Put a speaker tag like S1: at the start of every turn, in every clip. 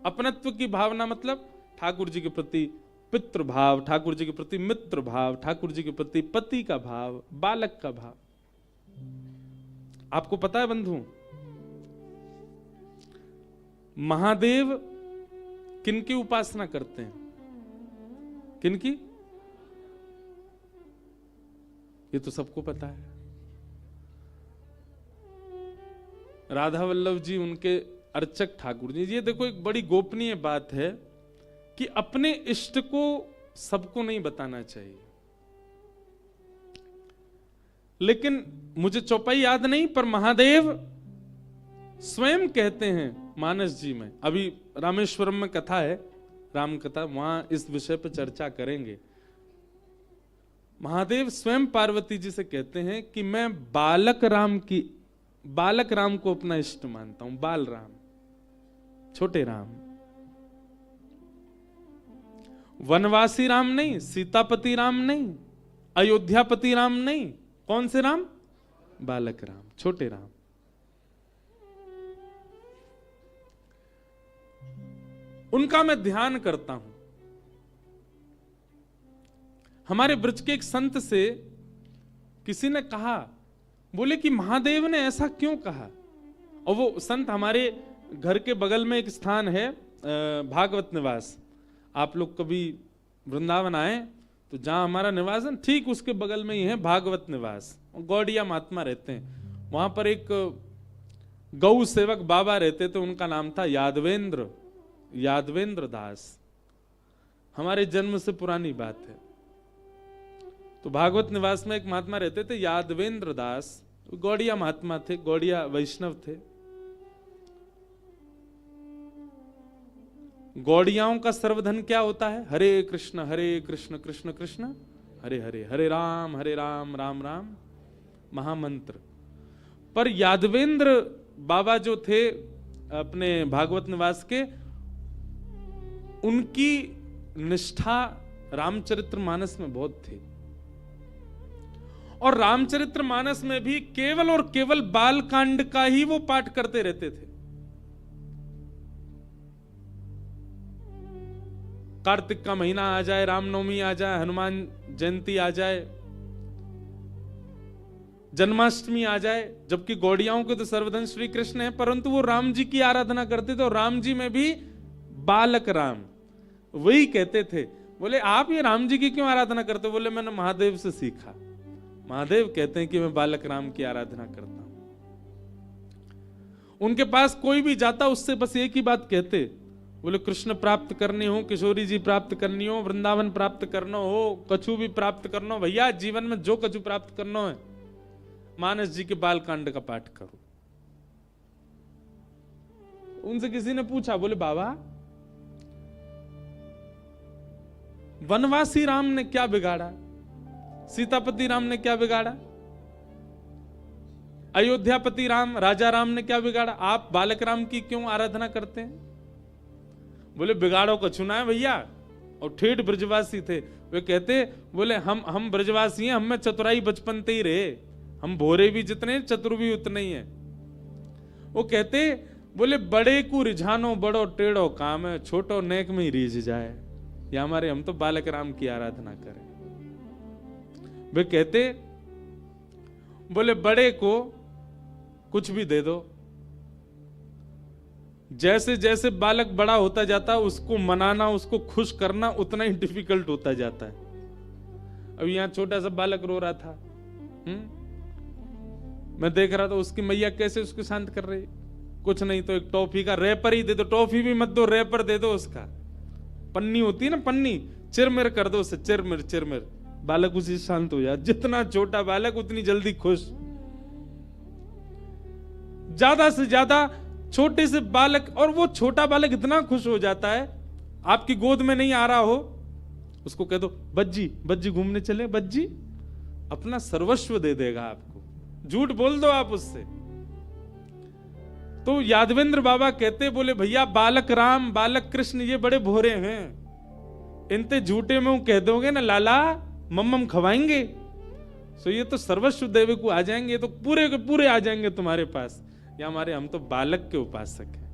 S1: अपनत्व की भावना मतलब ठाकुर जी के प्रति पितृ भाव, ठाकुर जी के प्रति मित्र भाव, ठाकुर जी के प्रति पति का भाव, बालक का भाव। आपको पता है बंधु, महादेव किनकी उपासना करते हैं? किनकी? ये तो सबको पता है। राधा वल्लभ जी उनके अर्चक ठाकुर जी। ये देखो एक बड़ी गोपनीय बात है कि अपने इष्ट को सबको नहीं बताना चाहिए। लेकिन मुझे चौपाई याद नहीं, पर महादेव स्वयं कहते हैं मानस जी में, अभी रामेश्वरम में कथा है, राम कथा, वहां इस विषय पर चर्चा करेंगे। महादेव स्वयं पार्वती जी से कहते हैं कि मैं बालक राम को अपना इष्ट मानता हूं। बाल राम, छोटे राम, वनवासी राम नहीं, सीतापति राम नहीं, अयोध्यापति राम नहीं, कौन से राम? बालक राम, छोटे राम। उनका मैं ध्यान करता हूं। हमारे ब्रज के एक संत से किसी ने कहा, बोले कि महादेव ने ऐसा क्यों कहा? और वो संत हमारे घर के बगल में एक स्थान है भागवत निवास। आप लोग कभी वृंदावन आए तो जहां हमारा निवास है ठीक उसके बगल में ही है भागवत निवास। गौड़िया महात्मा रहते हैं वहां पर। एक गौ सेवक बाबा रहते थे, उनका नाम था यादवेंद्र दास। हमारे जन्म से पुरानी बात है। तो भागवत निवास में एक महात्मा रहते थे यादवेंद्र दास, गौड़िया महात्मा थे, गौड़िया वैष्णव थे। गौड़ियाओं का सर्वधन क्या होता है? हरे कृष्ण कृष्ण कृष्ण हरे हरे, हरे राम राम राम महामंत्र। पर यादवेंद्र बाबा जो थे अपने भागवत निवास के, उनकी निष्ठा रामचरितमानस में बहुत थी। और रामचरितमानस में भी केवल और केवल बाल कांड का ही वो पाठ करते रहते थे। कार्तिक का महीना आ जाए, रामनवमी आ जाए, हनुमान जयंती आ जाए, जन्माष्टमी आ जाए, जबकि गौड़ियाओं के तो सर्वधन श्री कृष्ण है, परंतु वो राम जी की आराधना करते थे। और राम जी में भी बालक राम। वही कहते थे, बोले आप ये राम जी की क्यों आराधना करते हो? बोले मैंने महादेव से सीखा। महादेव कहते हैं कि मैं बालक राम की आराधना करता हूं। उनके पास कोई भी जाता उससे बस एक ही बात कहते, बोले कृष्ण प्राप्त करनी हो, किशोरी जी प्राप्त करनी हो, वृंदावन प्राप्त करना हो, कछु भी प्राप्त करना हो, भैया जीवन में जो कछु प्राप्त करना है मानस जी के बालकांड का पाठ करो। उनसे किसी ने पूछा, बोले बाबा वनवासी राम ने क्या बिगाड़ा? सीतापति राम ने क्या बिगाड़ा? अयोध्यापति राम, राजा राम ने क्या बिगाड़ा? आप बालक राम की क्यों आराधना करते हैं? बोले बिगाड़ो को चुना है भैया। और ठेठ ब्रजवासी थे, वे कहते, बोले हम ब्रजवासी हैं, हम में चतुराई बचपन से ही रहे, हम भोरे भी जितने चतुर भी उतने ही हैं। वो कहते, बोले बड़े को रिझानो बड़ो टेढ़ो काम है, छोटो नेक में ही रीझ जाए। या हमारे हम तो बालक राम की आराधना करें। वे कहते, बोले बड़े को कुछ भी दे दो, जैसे जैसे बालक बड़ा होता जाता उसको मनाना, उसको खुश करना उतना ही डिफिकल्ट होता जाता है। अब यहां छोटा सा बालक रो रहा था, मैं देख रहा था उसकी मैया कैसे उसको शांत कर रही। कुछ नहीं तो एक टॉफी का रैपर ही दे दो, टॉफी भी मत दो, रैपर दे दो। उसका पन्नी होती है ना, पन्नी, चिरमिर कर दो उसे, चिरमिर, बालक उसी शांत हो जाए। जितना छोटा बालक उतनी जल्दी खुश। ज्यादा से ज्यादा छोटे से बालक, और वो छोटा बालक इतना खुश हो जाता है, आपकी गोद में नहीं आ रहा हो, उसको कह दो बज्जी घूमने चले, बज्जी अपना सर्वस्व दे देगा आपको। झूठ बोल दो आप उससे। तो यादवेंद्र बाबा कहते, बोले भैया बालक राम बालक कृष्ण ये बड़े भोरे हैं, इनते झूठे में कह दोगे ना लाला मम्मम खवाएंगे, सो ये तो सर्वस्व देवे को आ जाएंगे, तो पूरे के पूरे आ जाएंगे तुम्हारे पास। या हमारे हम तो बालक के उपासक हैं।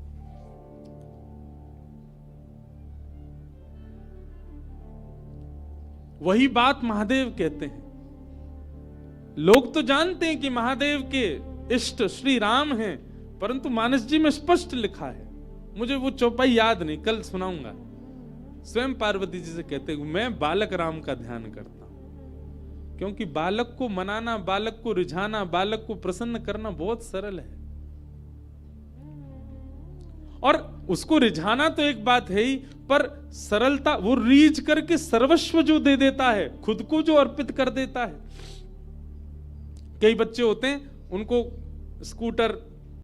S1: वही बात महादेव कहते हैं। लोग तो जानते हैं कि महादेव के इष्ट श्री राम हैं, परंतु मानस जी में स्पष्ट लिखा है, मुझे वो चौपाई याद नहीं, कल सुनाऊंगा। स्वयं पार्वती जी से कहते हैं मैं बालक राम का ध्यान करता हूं, क्योंकि बालक को मनाना, बालक को रिझाना, बालक को प्रसन्न करना बहुत सरल है। और उसको रिझाना तो एक बात है ही, पर सरलता, वो रीझ करके सर्वस्व जो दे देता है, खुद को जो अर्पित कर देता है। कई बच्चे होते हैं, उनको स्कूटर